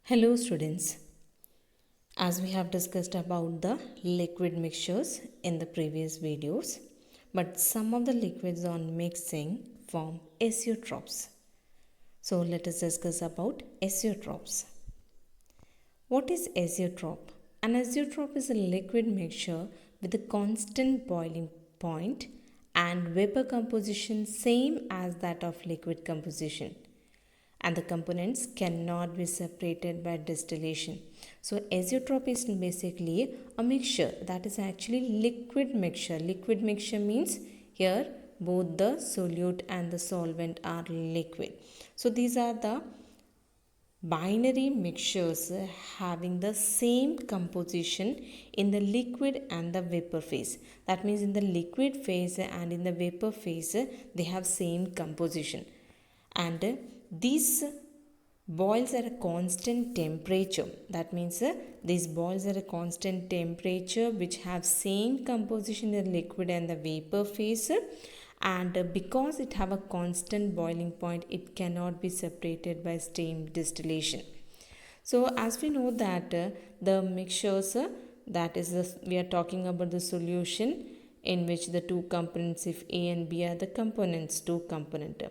Hello students, as we have discussed about the liquid mixtures in the previous videos, but some of the liquids on mixing form azeotrophs. So let us discuss about azeotrophs. What is azeotroph? An azeotroph is a liquid mixture with a constant boiling point and vapor composition same as that of liquid composition, and the components cannot be separated by distillation. So azeotrope is basically a mixture that is actually liquid mixture. Liquid mixture means here both the solute and the solvent are liquid. So these are the binary mixtures having the same composition in the liquid and the vapor phase. That means in the liquid phase and in the vapor phase they have same composition, and these boils at a constant temperature. That means these boils at a constant temperature which have same composition in the liquid and the vapor phase, and because it have a constant boiling point, it cannot be separated by steam distillation. So as we know that the mixtures, that is we are talking about the solution in which the two components, if A and B are the components, two component.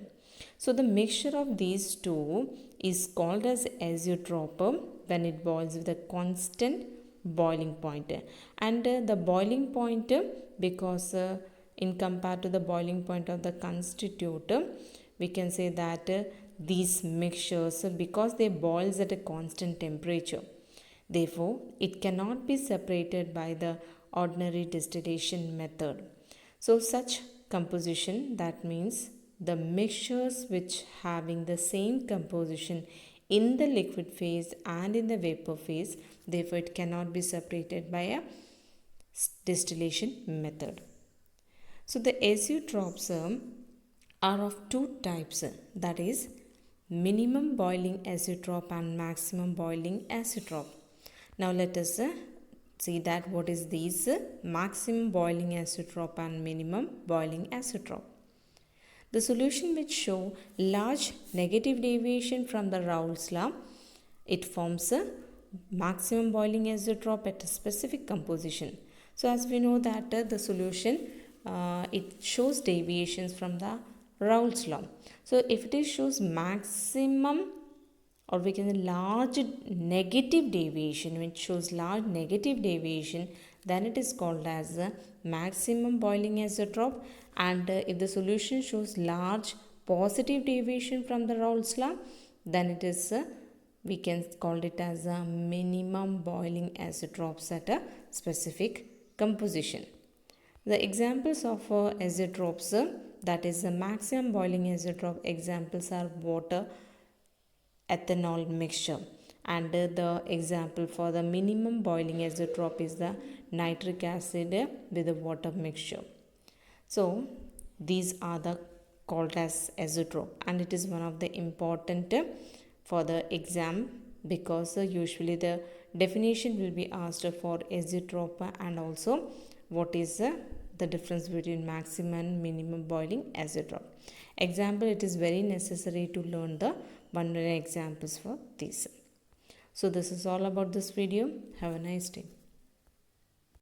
So the mixture of these two is called as azeotrope when it boils with a constant boiling point. And the boiling point, because in compared to the boiling point of the constitute, we can say that these mixtures, because they boils at a constant temperature, therefore it cannot be separated by the ordinary distillation method. So such composition, that means the mixtures which having the same composition in the liquid phase and in the vapor phase, therefore it cannot be separated by a distillation method. So the azeotrophs are of two types, that is minimum boiling azeotrope and maximum boiling azeotrope. Now let us see that what is these maximum boiling azeotrope and minimum boiling azeotrope. The solution which show large negative deviation from the Raoult's law, it forms a maximum boiling azeotrope at a specific composition. So as we know that the solution it shows deviations from the Raoult's law. So if it shows maximum, or we can say large negative deviation, which shows large negative deviation, then it is called as a maximum boiling azeotrope. And if the solution shows large positive deviation from the Raoult's law, then it is we can call it as a minimum boiling azeotropes at a specific composition. The examples of azeotropes, that is the maximum boiling azeotrope examples are water ethanol mixture, and the example for the minimum boiling azeotrope is the nitric acid with the water mixture. So these are the called as azeotrope, and it is one of the important for the exam, because usually the definition will be asked for azeotrope and also what is the difference between maximum and minimum boiling azeotrope. Example, it is very necessary to learn the one examples for this. So this is all about this video. Have a nice day.